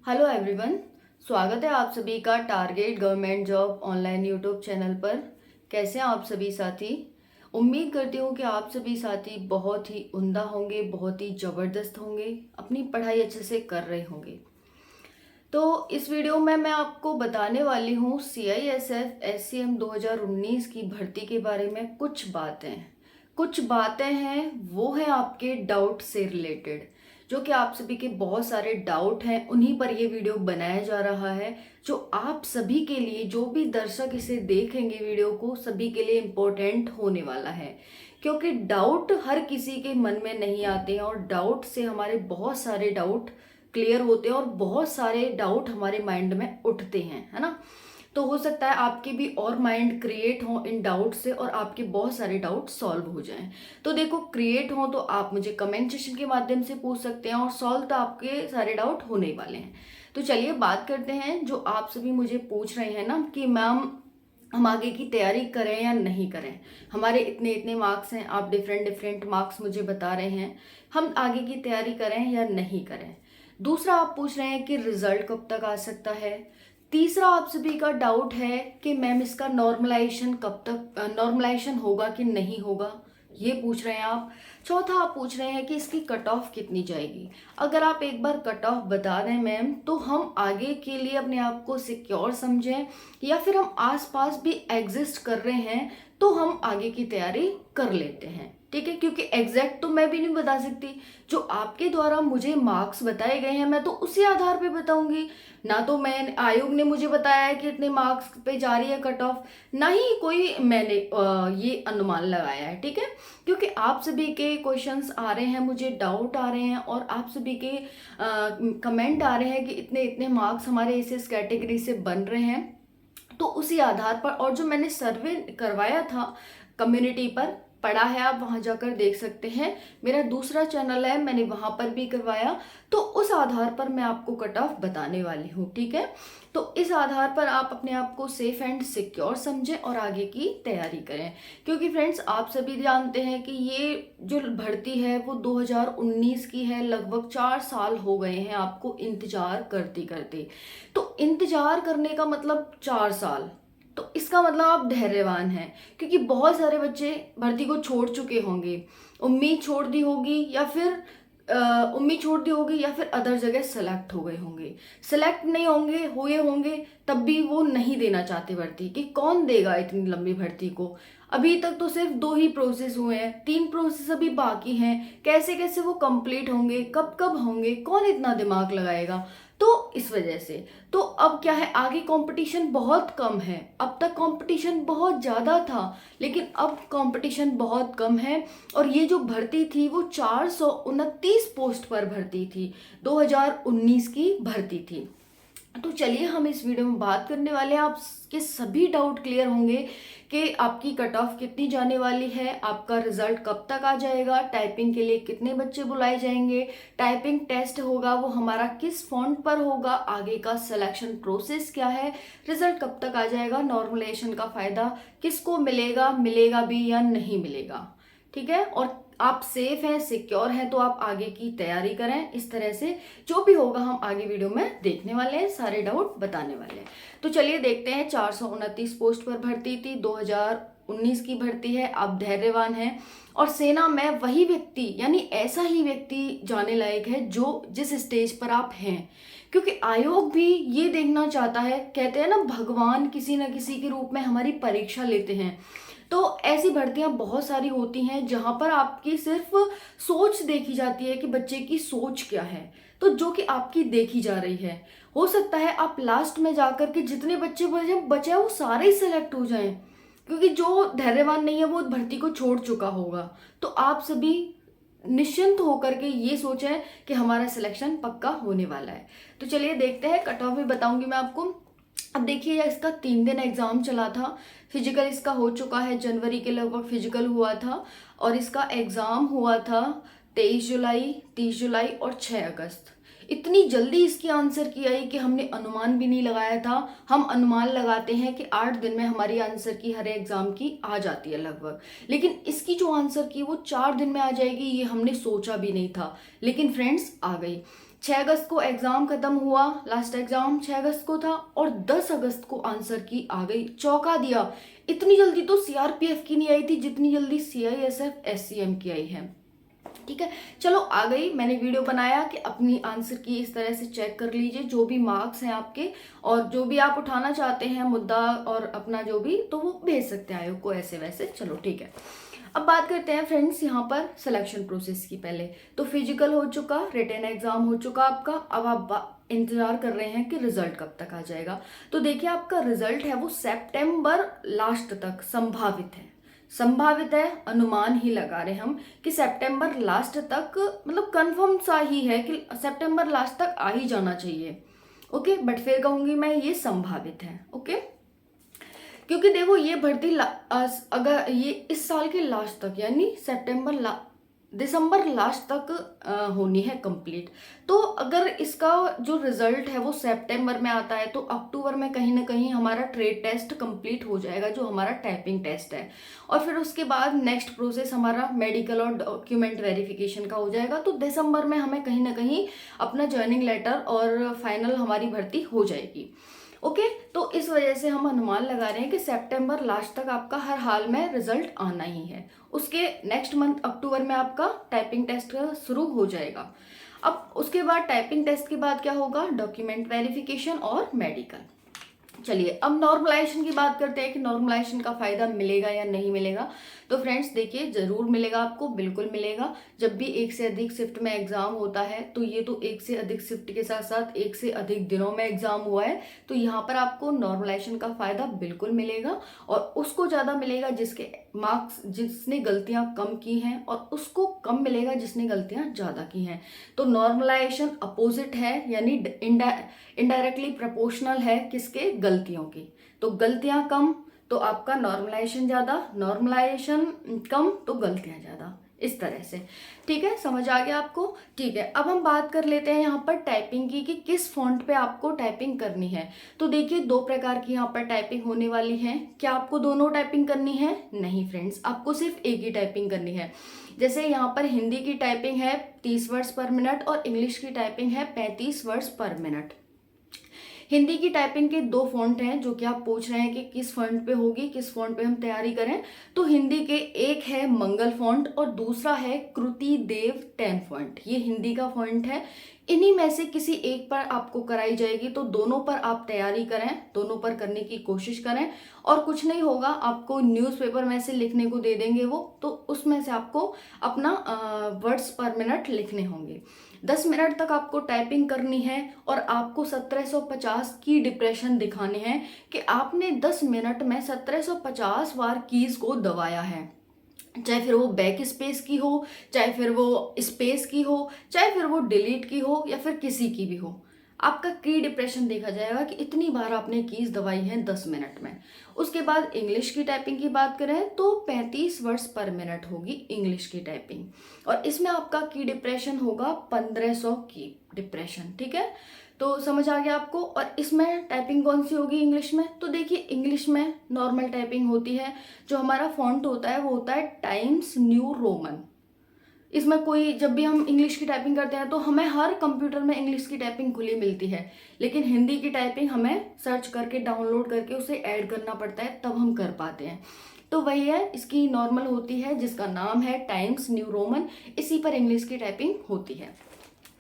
Hello everyone. स्वागत है आप सभी का target government job online YouTube channel पर। कैसे हैं आप सभी साथी? उम्मीद करती हूँ कि आप सभी साथी बहुत ही उम्दा होंगे, बहुत ही ज़बरदस्त होंगे, अपनी पढ़ाई अच्छे से कर रहे होंगे। तो इस वीडियो में मैं आपको बताने वाली हूँ CISF SCM 2019 की भर्ती के बारे में कुछ बातें हैं वो हैं आपके डाउट से रिलेटेड, जो कि आप सभी के बहुत सारे डाउट हैं, उन्हीं पर ये वीडियो बनाया जा रहा है। जो आप सभी के लिए, जो भी दर्शक इसे देखेंगे वीडियो को, सभी के लिए इम्पोर्टेंट होने वाला है, क्योंकि डाउट हर किसी के मन में नहीं आते हैं और डाउट से हमारे बहुत सारे डाउट क्लियर होते हैं और बहुत सारे डाउट हमारे माइंड में उठते हैं, है ना। तो हो सकता है आपके भी और माइंड क्रिएट हो इन डाउट से और आपके बहुत सारे डाउट सॉल्व हो जाएं। तो देखो, क्रिएट हो तो आप मुझे कमेंट सेक्शन के माध्यम से पूछ सकते हैं और सॉल्व तो आपके सारे डाउट होने ही वाले हैं। तो चलिए बात करते हैं, जो आप सभी मुझे पूछ रहे हैं ना कि मैम हम आगे की तैयारी करें या नहीं करें, हमारे इतने इतने मार्क्स हैं, आप डिफरेंट डिफरेंट मार्क्स मुझे बता रहे हैं, हम आगे की तैयारी करें या नहीं करें। दूसरा, आप पूछ रहे हैं कि रिजल्ट कब तक आ सकता है। तीसरा, आप सभी का डाउट है कि मैम इसका नॉर्मलाइजेशन कब तक नॉर्मलाइजेशन होगा कि नहीं होगा, ये पूछ रहे हैं आप। चौथा, आप पूछ रहे हैं कि इसकी कट ऑफ कितनी जाएगी। अगर आप एक बार कट ऑफ बता दें मैम, तो हम आगे के लिए अपने आप को सिक्योर समझें, या फिर हम आसपास भी एग्जिस्ट कर रहे हैं तो हम आगे की तैयारी कर लेते हैं, ठीक है। क्योंकि एग्जैक्ट तो मैं भी नहीं बता सकती, जो आपके द्वारा मुझे मार्क्स बताए गए हैं मैं तो उसी आधार पे बताऊंगी। ना तो मैं आयोग ने मुझे बताया है कि इतने मार्क्स पे जा रही है कट ऑफ, ना ही कोई मैंने ये अनुमान लगाया है, ठीक है। क्योंकि आप सभी के क्वेश्चंस आ रहे हैं, मुझे डाउट आ रहे हैं और आप सभी के कमेंट आ रहे हैं कि इतने इतने मार्क्स हमारे इस कैटेगरी से बन रहे हैं, तो उसी आधार पर। और जो मैंने सर्वे करवाया था कम्युनिटी पर, पड़ा है, आप वहां जाकर देख सकते हैं, मेरा दूसरा चैनल है, मैंने वहां पर भी करवाया, तो उस आधार पर मैं आपको कट ऑफ बताने वाली हूँ, ठीक है। तो इस आधार पर आप अपने आप को सेफ एंड सिक्योर समझें और आगे की तैयारी करें। क्योंकि फ्रेंड्स, आप सभी जानते हैं कि ये जो भर्ती है वो 2019 की है, लगभग 4 साल हो गए हैं आपको इंतजार करते करते। तो इंतजार करने का मतलब 4 साल, तो इसका मतलब आप धैर्यवान हैं, क्योंकि बहुत सारे बच्चे भर्ती को छोड़ चुके होंगे, उम्मीद छोड़ दी होगी, या फिर उम्मीद छोड़ दी होगी, या फिर अदर जगह सेलेक्ट हो गए होंगे, सेलेक्ट नहीं होंगे हुए होंगे, तब भी वो नहीं देना चाहते भर्ती, कि कौन देगा इतनी लंबी भर्ती को। अभी तक तो सिर्फ 2 ही प्रोसेस हुए हैं, 3 प्रोसेस अभी बाकी हैं, कैसे कैसे वो कंप्लीट होंगे, कब कब होंगे, कौन इतना दिमाग लगाएगा। तो इस वजह से तो अब क्या है, आगे कंपटीशन बहुत कम है। अब तक कंपटीशन बहुत ज़्यादा था, लेकिन अब कंपटीशन बहुत कम है। और ये जो भर्ती थी वो 429 पोस्ट पर भर्ती थी, 2019 की भर्ती थी। तो चलिए हम इस वीडियो में बात करने वाले हैं, आपके सभी डाउट क्लियर होंगे कि आपकी कट ऑफ कितनी जाने वाली है, आपका रिजल्ट कब तक आ जाएगा, टाइपिंग के लिए कितने बच्चे बुलाए जाएंगे, टाइपिंग टेस्ट होगा वो हमारा किस फॉन्ट पर होगा, आगे का सिलेक्शन प्रोसेस क्या है, रिजल्ट कब तक आ जाएगा, नॉर्मलाइजेशन का फायदा किसको मिलेगा, मिलेगा भी या नहीं मिलेगा, ठीक है। और आप सेफ हैं, सिक्योर हैं, तो आप आगे की तैयारी करें। इस तरह से जो भी होगा हम आगे वीडियो में देखने वाले हैं, सारे डाउट बताने वाले हैं। तो चलिए देखते हैं। 429 पोस्ट पर भर्ती थी, 2019 की भर्ती है, आप धैर्यवान हैं और सेना में वही व्यक्ति, यानी ऐसा ही व्यक्ति जाने लायक है जो जिस स्टेज पर आप हैं। क्योंकि आयोग भी ये देखना चाहता है, कहते हैं ना भगवान किसी न किसी के रूप में हमारी परीक्षा लेते हैं। तो ऐसी भर्तियां बहुत सारी होती हैं जहां पर आपकी सिर्फ सोच देखी जाती है कि बच्चे की सोच क्या है, तो जो कि आपकी देखी जा रही है। हो सकता है आप लास्ट में जाकर के जितने बच्चे बचे हैं वो सारे ही सेलेक्ट हो जाएं, क्योंकि जो धैर्यवान नहीं है वो भर्ती को छोड़ चुका होगा। तो आप सभी निश्चिंत होकर के ये सोचें कि हमारा सिलेक्शन पक्का होने वाला है। तो चलिए देखते हैं, कट ऑफ भी बताऊंगी मैं आपको। अब देखिए, इसका 3 दिन एग्जाम चला था, फिजिकल इसका हो चुका है, जनवरी के लगभग फिजिकल हुआ था, और इसका एग्जाम हुआ था 23 जुलाई, 30 जुलाई और 6 अगस्त। इतनी जल्दी इसकी आंसर की आई कि हमने अनुमान भी नहीं लगाया था। हम अनुमान लगाते हैं कि 8 दिन में हमारी आंसर की हर एग्जाम की आ जाती है लगभग, लेकिन इसकी जो आंसर की वो 4 दिन में आ जाएगी, ये हमने सोचा भी नहीं था, लेकिन फ्रेंड्स आ गई। 6 अगस्त को एग्ज़ाम ख़त्म हुआ, लास्ट एग्ज़ाम 6 अगस्त को था और 10 अगस्त को आंसर की आ गई। चौंका दिया। इतनी जल्दी तो सीआरपीएफ की नहीं आई थी जितनी जल्दी सीआईएसएफ एससीएम की आई है। ठीक है, चलो आ गई। मैंने वीडियो बनाया कि अपनी आंसर की इस तरह से चेक कर लीजिए, जो भी मार्क्स हैं आपके और जो भी आप उठाना चाहते हैं मुद्दा और अपना जो भी, तो वो भेज सकते हैं आयोग को ऐसे वैसे। चलो ठीक है, अब बात करते हैं फ्रेंड्स यहाँ पर सिलेक्शन प्रोसेस की। पहले तो फिजिकल हो चुका, रिटन एग्जाम हो चुका आपका। अब आप इंतजार कर रहे हैं कि रिजल्ट कब तक आ जाएगा। तो देखिए आपका रिजल्ट है वो सितंबर लास्ट तक संभावित है। संभावित है, अनुमान ही लगा रहे हम कि सितंबर लास्ट तक, मतलब कंफर्म सा ही है कि सितंबर लास्ट तक आ ही जाना चाहिए। ओके, बट फिर कहूंगी मैं ये संभावित है। ओके, क्योंकि देखो ये भर्ती अगर ये इस साल के लास्ट तक यानी दिसंबर लास्ट तक होनी है कंप्लीट। तो अगर इसका जो रिजल्ट है वो सितंबर में आता है तो अक्टूबर में कहीं ना कहीं हमारा ट्रेड टेस्ट कंप्लीट हो जाएगा, जो हमारा टाइपिंग टेस्ट है। और फिर उसके बाद नेक्स्ट प्रोसेस हमारा मेडिकल और डॉक्यूमेंट वेरिफिकेशन का हो जाएगा। तो दिसंबर में हमें कहीं ना कहीं अपना ज्वाइनिंग लेटर और फाइनल हमारी भर्ती हो जाएगी। ओके, तो इस वजह से हम अनुमान लगा रहे हैं कि सितंबर लास्ट तक आपका हर हाल में रिजल्ट आना ही है। उसके नेक्स्ट मंथ अक्टूबर में आपका टाइपिंग टेस्ट शुरू हो जाएगा। अब उसके बाद टाइपिंग टेस्ट के बाद क्या होगा, डॉक्यूमेंट वेरिफिकेशन और मेडिकल। चलिए अब नॉर्मलाइजेशन की बात करते हैं कि नॉर्मलाइजेशन का फायदा मिलेगा या नहीं मिलेगा। तो फ्रेंड्स देखिए, जरूर मिलेगा आपको, बिल्कुल मिलेगा। जब भी एक से अधिक शिफ्ट में एग्जाम होता है तो ये तो एक से अधिक शिफ्ट के साथ साथ एक से अधिक दिनों में एग्जाम हुआ है, तो यहाँ पर आपको नॉर्मलाइजेशन का फायदा बिल्कुल मिलेगा। और उसको ज्यादा मिलेगा जिसके मार्क्स, जिसने गलतियां कम की हैं, और उसको कम मिलेगा जिसने गलतियां ज्यादा की हैं। तो नॉर्मलाइजेशन अपोजिट है, यानी इनडायरेक्टली प्रोपोर्शनल है किसके, गलतियों की। तो गलतियां कम तो आपका नॉर्मलाइजेशन ज्यादा, नॉर्मलाइजेशन कम तो गलतियां ज्यादा, इस तरह से। ठीक है, समझ आ गया आपको। ठीक है, अब हम बात कर लेते हैं यहाँ पर टाइपिंग की कि किस फॉन्ट पे आपको टाइपिंग करनी है। तो देखिए दो प्रकार की यहाँ पर टाइपिंग होने वाली है। क्या आपको दोनों टाइपिंग करनी है? नहीं फ्रेंड्स, आपको सिर्फ एक ही टाइपिंग करनी है। जैसे यहाँ पर हिंदी की टाइपिंग है 30 वर्ड्स पर मिनट और इंग्लिश की टाइपिंग है 35 वर्ड्स पर मिनट। हिंदी की टाइपिंग के दो फॉन्ट हैं, जो कि आप पूछ रहे हैं कि किस फॉन्ट पे होगी, किस फॉन्ट पे हम तैयारी करें। तो हिंदी के एक है मंगल फॉन्ट और दूसरा है कृति देव 10 फॉन्ट। ये हिंदी का फॉन्ट है। इन्हीं में से किसी एक पर आपको कराई जाएगी, तो दोनों पर आप तैयारी करें, दोनों पर करने की कोशिश करें। और कुछ नहीं होगा, आपको न्यूज़पेपर में से लिखने को दे देंगे वो, तो उसमें से आपको अपना वर्ड्स पर मिनट लिखने होंगे। 10 मिनट तक आपको टाइपिंग करनी है और आपको 1750 की डिप्रेशन दिखाने हैं कि आपने 10 मिनट में 1750 बार कीज को दबाया है। चाहे फिर वो बैक स्पेस की हो, चाहे फिर वो स्पेस की हो, चाहे फिर वो डिलीट की हो, या फिर किसी की भी हो, आपका की डिप्रेशन देखा जाएगा कि इतनी बार आपने कीज दबाई है 10 मिनट में। उसके बाद इंग्लिश की टाइपिंग की बात करें तो 35 वर्ड्स पर मिनट होगी इंग्लिश की टाइपिंग, और इसमें आपका की डिप्रेशन होगा 1500 की डिप्रेशन। ठीक है, तो समझ आ गया आपको। और इसमें टाइपिंग कौन सी होगी इंग्लिश में? तो देखिए इंग्लिश में नॉर्मल टाइपिंग होती है। जो हमारा फॉन्ट होता है वो होता है टाइम्स न्यू रोमन। इसमें कोई, जब भी हम इंग्लिश की टाइपिंग करते हैं तो हमें हर कंप्यूटर में इंग्लिश की टाइपिंग खुली मिलती है, लेकिन हिंदी की टाइपिंग हमें सर्च करके डाउनलोड करके उसे ऐड करना पड़ता है, तब हम कर पाते हैं। तो वही है, इसकी नॉर्मल होती है जिसका नाम है टाइम्स न्यू रोमन, इसी पर इंग्लिश की टाइपिंग होती है।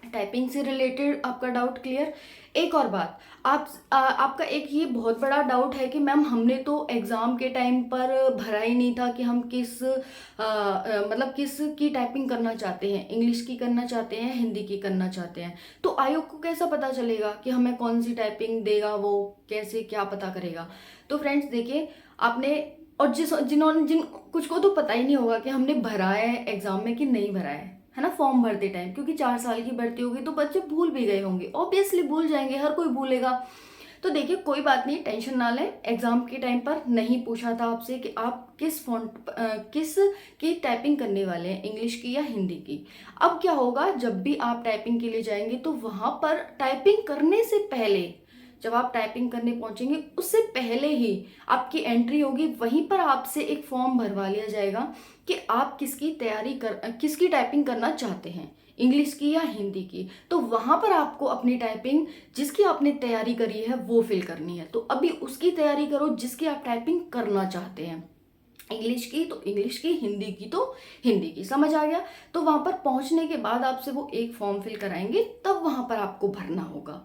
टाइपिंग से रिलेटेड आपका डाउट क्लियर। एक और बात, आपका एक ये बहुत बड़ा डाउट है कि मैम हमने तो एग्ज़ाम के टाइम पर भरा ही नहीं था कि हम मतलब किस की टाइपिंग करना चाहते हैं, इंग्लिश की करना चाहते हैं, हिंदी की करना चाहते हैं। तो आयोग को कैसा पता चलेगा कि हमें कौन सी टाइपिंग देगा, वो कैसे क्या पता करेगा? तो फ्रेंड्स देखिए, आपने और जिन कुछ को तो पता ही नहीं होगा कि हमने भरा है एग्ज़ाम में कि नहीं भरा है ना, फॉर्म भरते टाइम, क्योंकि 4 साल की भर्ती होगी तो बच्चे भूल भी गए होंगे, ऑब्वियसली भूल जाएंगे, हर कोई भूलेगा। तो देखिए कोई बात नहीं, टेंशन ना लें। एग्जाम के टाइम पर नहीं पूछा था आपसे कि आप किस फॉन्ट किस की टाइपिंग करने वाले हैं, इंग्लिश की या हिंदी की। अब क्या होगा, जब भी आप टाइपिंग के लिए जाएंगे तो वहां पर टाइपिंग करने से पहले, जब आप टाइपिंग करने पहुंचेंगे उससे पहले ही आपकी एंट्री होगी, वहीं पर आपसे एक फॉर्म भरवा लिया जाएगा कि आप किसकी टाइपिंग करना चाहते हैं, इंग्लिश की या हिंदी की। तो वहां पर आपको अपनी टाइपिंग जिसकी आपने तैयारी करी है वो फिल करनी है। तो अभी उसकी तैयारी करो जिसकी आप टाइपिंग करना चाहते हैं। इंग्लिश की तो इंग्लिश की, हिंदी की तो हिंदी की। समझ आ गया? तो वहां पर पहुंचने के बाद आपसे वो एक फॉर्म फिल कराएंगे, तब वहां पर आपको भरना होगा।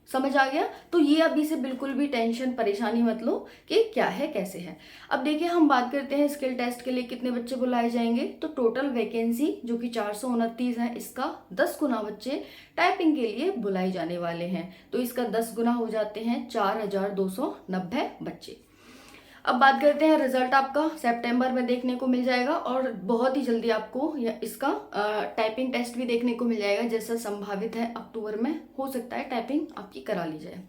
समझ आ गया? तो ये अभी से बिल्कुल भी टेंशन परेशानी मत लो कि क्या है कैसे है। अब देखिए हम बात करते हैं स्किल टेस्ट के लिए कितने बच्चे बुलाए जाएंगे। तो टोटल वैकेंसी जो कि 429 है, इसका 10 गुना बच्चे टाइपिंग के लिए बुलाए जाने वाले हैं। तो इसका 10 गुना हो जाते हैं 4290 बच्चे। अब बात करते हैं रिजल्ट आपका सितंबर में देखने को मिल जाएगा, और बहुत ही जल्दी आपको इसका टाइपिंग टेस्ट भी देखने को मिल जाएगा। जैसा संभावित है अक्टूबर में हो सकता है टाइपिंग आपकी करा ली जाए।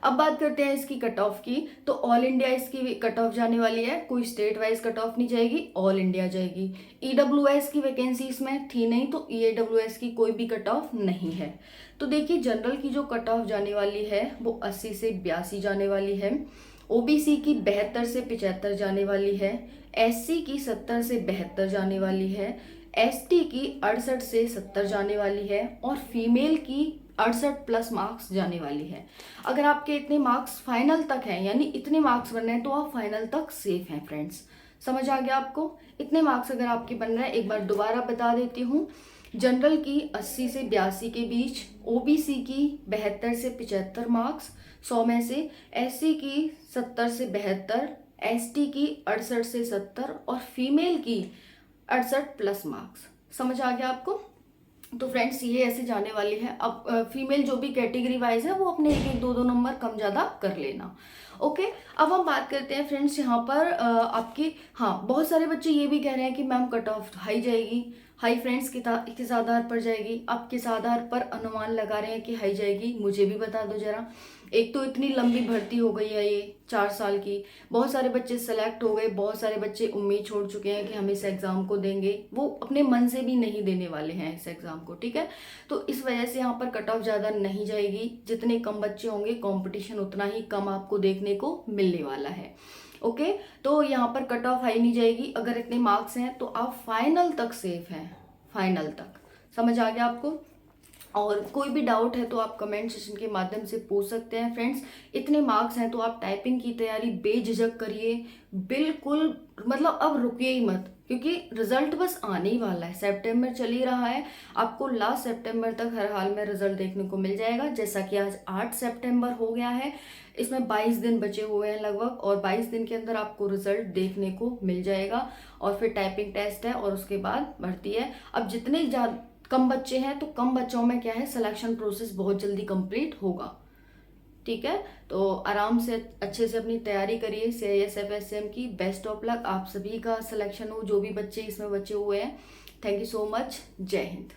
अब बात करते हैं इसकी कट ऑफ की। तो ऑल इंडिया इसकी कट ऑफ जाने वाली है, कोई स्टेट वाइज कट ऑफ नहीं जाएगी, ऑल इंडिया जाएगी। ईडब्ल्यूएस की वैकेंसी इसमें थी नहीं, तो ईडब्ल्यूएस की कोई भी कट ऑफ नहीं है। तो देखिए जनरल की जो कट ऑफ जाने वाली है वो 80 से 82 जाने वाली है। ओबीसी की 72 से 75 जाने वाली है। एससी की 70 से 72 जाने वाली है। एसटी की 68 से 70 जाने वाली है। और फीमेल की 68 प्लस मार्क्स जाने वाली है। अगर आपके इतने मार्क्स फाइनल तक हैं, यानी इतने मार्क्स बन रहे हैं, तो आप फाइनल तक सेफ हैं फ्रेंड्स। समझ आ गया आपको? इतने मार्क्स अगर आपके बन रहे हैं, एक बार दोबारा बता देती हूँ। जनरल की 80 से 82 के बीच, ओबीसी की 72 से 75 मार्क्स 100 में से, एससी की 70 से 72, एसटी की 68 से 70 और फीमेल की 68 प्लस मार्क्स। समझ आ गया आपको? तो फ्रेंड्स ये ऐसे जाने वाली है। अब फीमेल जो भी कैटेगरी वाइज है वो अपने एक एक दो दो नंबर कम ज़्यादा कर लेना। ओके, अब हम बात करते हैं फ्रेंड्स यहाँ पर आपकी, हाँ बहुत सारे बच्चे ये भी कह रहे हैं कि मैम कट ऑफ हाई जाएगी। हाई फ्रेंड्स किस आधार पर जाएगी? आप किस आधार पर अनुमान लगा रहे हैं कि हाई जाएगी? मुझे भी बता दो जरा। एक तो इतनी लंबी भर्ती हो गई है, ये 4 साल की, बहुत सारे बच्चे सेलेक्ट हो गए, बहुत सारे बच्चे उम्मीद छोड़ चुके हैं कि हम इस एग्जाम को देंगे, वो अपने मन से भी नहीं देने वाले हैं इस एग्जाम को। ठीक है, तो इस वजह से यहाँ पर कट ऑफ ज़्यादा नहीं जाएगी। जितने कम बच्चे होंगे कंपटीशन उतना ही कम आपको देखने को मिलने वाला है। ओके, तो यहाँ पर कट ऑफ हाई नहीं जाएगी। अगर इतने मार्क्स हैं तो आप फाइनल तक सेफ हैं, फाइनल तक। समझ आ गया आपको? और कोई भी डाउट है तो आप कमेंट सेशन के माध्यम से पूछ सकते हैं फ्रेंड्स। इतने मार्क्स हैं तो आप टाइपिंग की तैयारी बेझिझक करिए, बिल्कुल मतलब अब रुकिए ही मत, क्योंकि रिजल्ट बस आने ही वाला है। सितंबर चल ही रहा है, आपको लास्ट सितंबर तक हर हाल में रिजल्ट देखने को मिल जाएगा। जैसा कि आज 8 सितंबर हो गया है, इसमें 22 दिन बचे हुए हैं लगभग, और 22 दिन के अंदर आपको रिजल्ट देखने को मिल जाएगा। और फिर टाइपिंग टेस्ट है और उसके बाद भर्ती है। अब जितने कम बच्चे हैं तो कम बच्चों में क्या है, सिलेक्शन प्रोसेस बहुत जल्दी कंप्लीट होगा। ठीक है, तो आराम से अच्छे से अपनी तैयारी करिए CISF SCM की। बेस्ट ऑफ लक, आप सभी का सिलेक्शन हो जो भी बच्चे इसमें बचे हुए हैं। थैंक यू सो मच, जय हिंद।